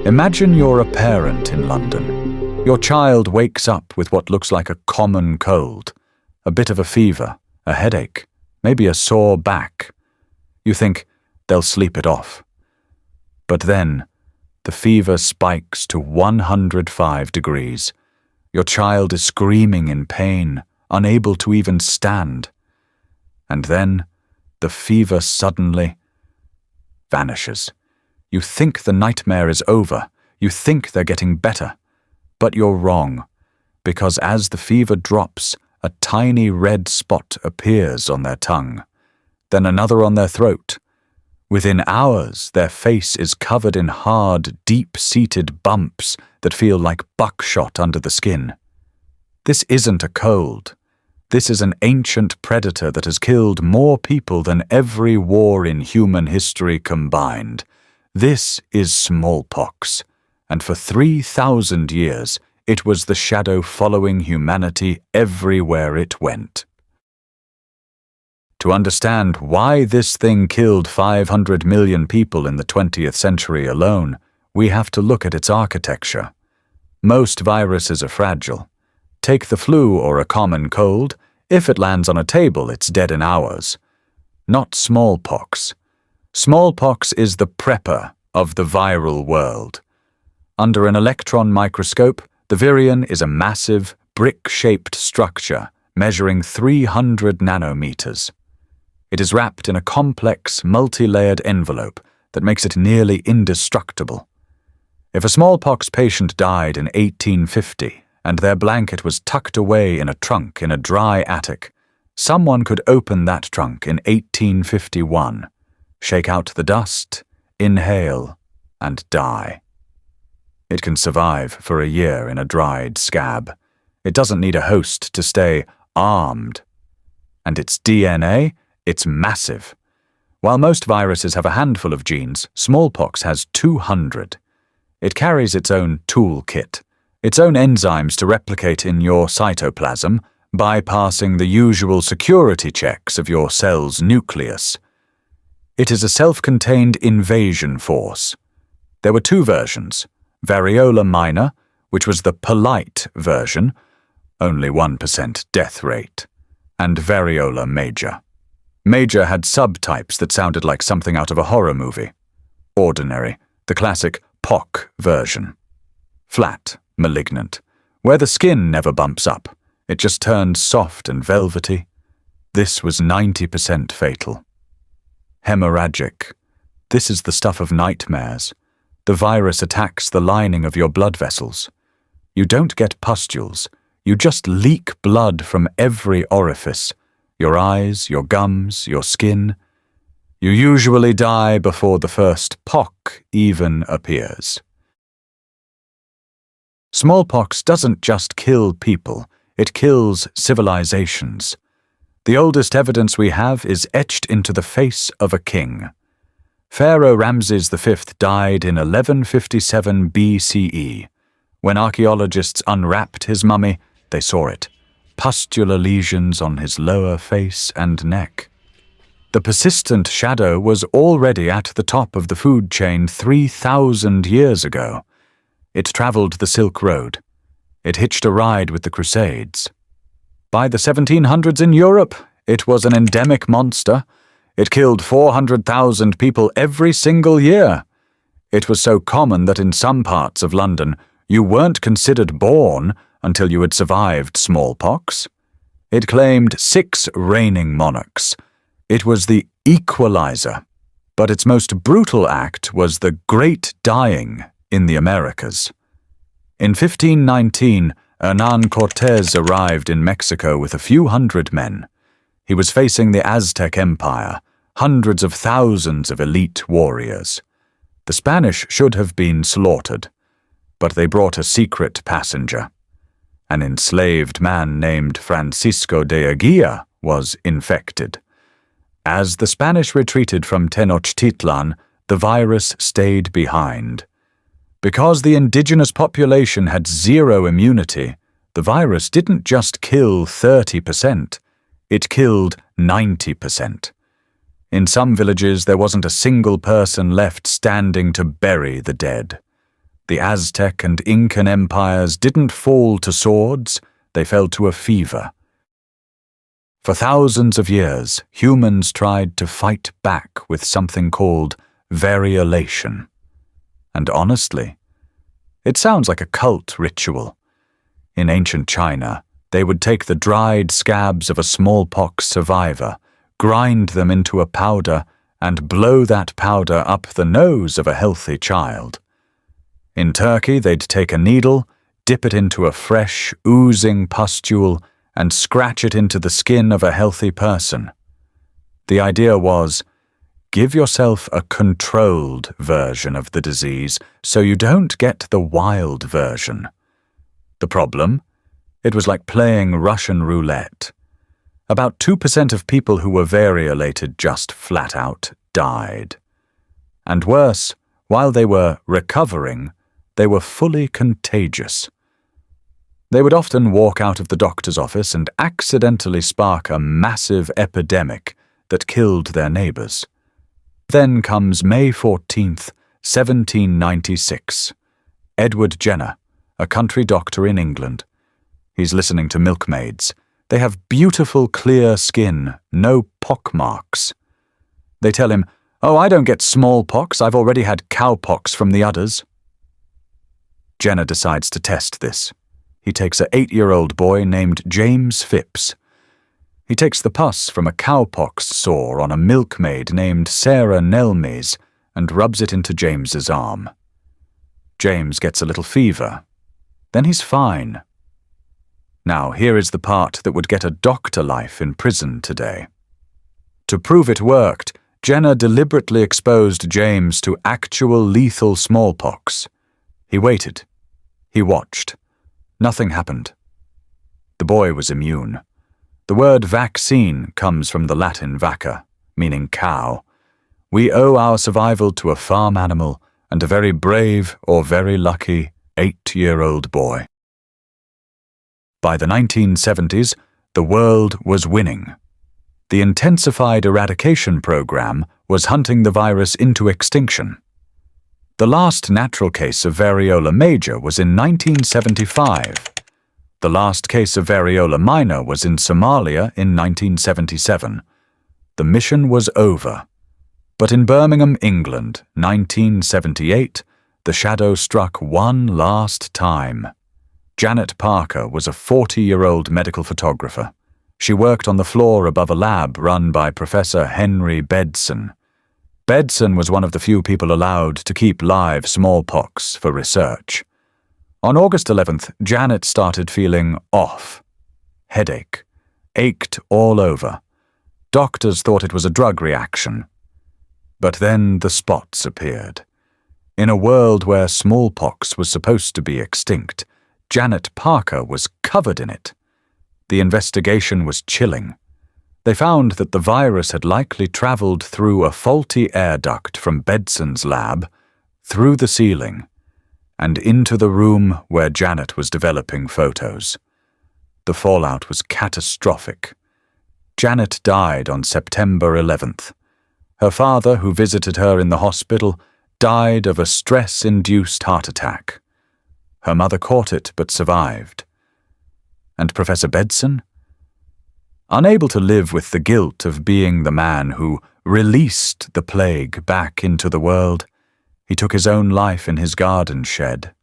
Imagine you're a parent in London. Your child wakes up with what looks like a common cold, a bit of a fever, a headache, maybe a sore back. You think they'll sleep it off. But then, the fever spikes to 105 degrees. Your child is screaming in pain, unable to even stand. And then, the fever suddenly vanishes. You think the nightmare is over. You think they're getting better. But you're wrong, because as the fever drops, a tiny red spot appears on their tongue, then another on their throat. Within hours, their face is covered in hard, deep-seated bumps that feel like buckshot under the skin. This isn't a cold. This is an ancient predator that has killed more people than every war in human history combined. This is smallpox, and for 3,000 years, it was the shadow following humanity everywhere it went. To understand why this thing killed 500 million people in the 20th century alone, we have to look at its architecture. Most viruses are fragile. Take the flu or a common cold. If it lands on a table, it's dead in hours. Not smallpox. Smallpox is the prepper of the viral world. Under an electron microscope, the virion is a massive, brick-shaped structure measuring 300 nanometers. It is wrapped in a complex, multi-layered envelope that makes it nearly indestructible. If a smallpox patient died in 1850 and their blanket was tucked away in a trunk in a dry attic, someone could open that trunk in 1851, shake out the dust, inhale, and die. It can survive for a year in a dried scab. It doesn't need a host to stay armed. And its DNA? It's massive. While most viruses have a handful of genes, smallpox has 200. It carries its own toolkit, its own enzymes to replicate in your cytoplasm, bypassing the usual security checks of your cell's nucleus. It is a self-contained invasion force. There were two versions, Variola minor, which was the polite version, only 1% death rate, and Variola major. Major had subtypes that sounded like something out of a horror movie. Ordinary, the classic POC version. Flat, malignant, where the skin never bumps up, it just turns soft and velvety. This was 90% fatal. Hemorrhagic. This is the stuff of nightmares. The virus attacks the lining of your blood vessels. You don't get pustules. You just leak blood from every orifice. Your eyes, your gums, your skin. You usually die before the first POC even appears. Smallpox doesn't just kill people, it kills civilizations. The oldest evidence we have is etched into the face of a king. Pharaoh Ramses V died in 1157 BCE. When archaeologists unwrapped his mummy, they saw it. Pustular lesions on his lower face and neck. The persistent shadow was already at the top of the food chain 3,000 years ago. It traveled the Silk Road. It hitched a ride with the Crusades. By the 1700s in Europe, it was an endemic monster. It killed 400,000 people every single year. It was so common that in some parts of London, you weren't considered born until you had survived smallpox. It claimed 6 reigning monarchs. It was the equalizer, but its most brutal act was the Great Dying in the Americas. In 1519, Hernán Cortés arrived in Mexico with a few hundred men. He was facing the Aztec Empire, hundreds of thousands of elite warriors. The Spanish should have been slaughtered, but they brought a secret passenger. An enslaved man named Francisco de Aguirre was infected. As the Spanish retreated from Tenochtitlan, the virus stayed behind. Because the indigenous population had zero immunity, the virus didn't just kill 30%, it killed 90%. In some villages, there wasn't a single person left standing to bury the dead. The Aztec and Incan empires didn't fall to swords, they fell to a fever. For thousands of years, humans tried to fight back with something called variolation. And honestly, it sounds like a cult ritual. In ancient China, they would take the dried scabs of a smallpox survivor, grind them into a powder, and blow that powder up the nose of a healthy child. In Turkey, they'd take a needle, dip it into a fresh, oozing pustule, and scratch it into the skin of a healthy person. The idea was, give yourself a controlled version of the disease so you don't get the wild version. The problem? It was like playing Russian roulette. About 2% of people who were variolated just flat out died. And worse, while they were recovering, they were fully contagious. They would often walk out of the doctor's office and accidentally spark a massive epidemic that killed their neighbors. Then comes May 14th, 1796. Edward Jenner, a country doctor in England. He's listening to milkmaids. They have beautiful, clear skin, no pockmarks. They tell him, "Oh, I don't get smallpox, I've already had cowpox from the udders." Jenner decides to test this. He takes an 8-year-old boy named James Phipps. He takes the pus from a cowpox sore on a milkmaid named Sarah Nelmes and rubs it into James's arm. James gets a little fever. Then he's fine. Now, here is the part that would get a doctor life in prison today. To prove it worked, Jenner deliberately exposed James to actual lethal smallpox. He waited. He watched. Nothing happened. The boy was immune. The word vaccine comes from the Latin vacca, meaning cow. We owe our survival to a farm animal and a very brave or very lucky 8-year-old boy. By the 1970s, the world was winning. The intensified eradication program was hunting the virus into extinction. The last natural case of variola major was in 1975. The last case of variola minor was in Somalia in 1977. The mission was over. But in Birmingham, England, 1978, the shadow struck one last time. Janet Parker was a 40-year-old medical photographer. She worked on the floor above a lab run by Professor Henry Bedson. Bedson was one of the few people allowed to keep live smallpox for research. On August 11th, Janet started feeling off. Headache. Ached all over. Doctors thought it was a drug reaction. But then the spots appeared. In a world where smallpox was supposed to be extinct, Janet Parker was covered in it. The investigation was chilling. They found that the virus had likely traveled through a faulty air duct from Bedson's lab, through the ceiling, and into the room where Janet was developing photos. The fallout was catastrophic. Janet died on September 11th. Her father, who visited her in the hospital, died of a stress-induced heart attack. Her mother caught it but survived. And Professor Bedson? Unable to live with the guilt of being the man who released the plague back into the world, he took his own life in his garden shed.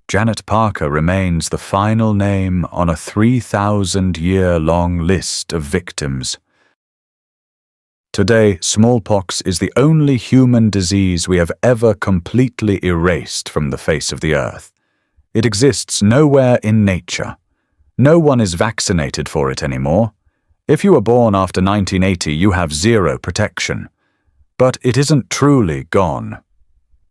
Janet Parker remains the final name on a 3,000-year-long list of victims. Today, smallpox is the only human disease we have ever completely erased from the face of the earth. It exists nowhere in nature. No one is vaccinated for it anymore. If you were born after 1980, you have zero protection. But it isn't truly gone.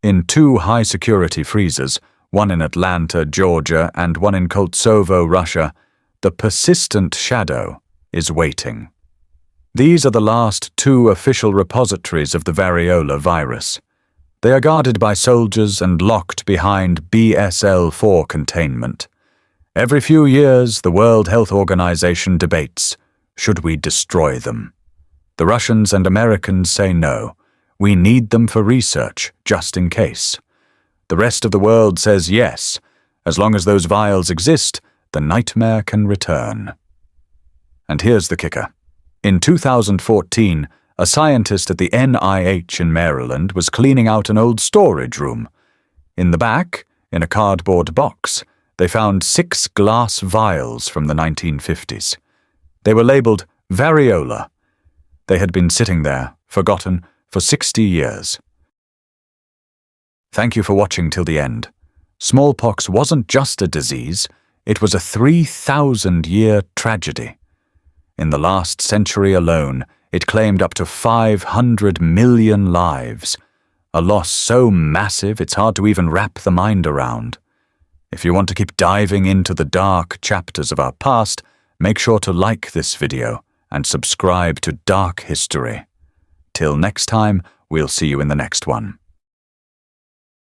In 2 high-security freezers, one in Atlanta, Georgia, and one in Koltsovo, Russia, the persistent shadow is waiting. These are the last 2 official repositories of the variola virus. They are guarded by soldiers and locked behind BSL-4 containment. Every few years, the World Health Organization debates, should we destroy them? The Russians and Americans say no. We need them for research, just in case. The rest of the world says yes. As long as those vials exist, the nightmare can return. And here's the kicker. In 2014, a scientist at the NIH in Maryland was cleaning out an old storage room. In the back, in a cardboard box, they found 6 glass vials from the 1950s. They were labeled Variola. They had been sitting there, forgotten, for 60 years. Thank you for watching till the end. Smallpox wasn't just a disease, it was a 3,000-year tragedy. In the last century alone, it claimed up to 500 million lives, a loss so massive it's hard to even wrap the mind around. If you want to keep diving into the dark chapters of our past, make sure to like this video and subscribe to Dark History. Till next time, we'll see you in the next one.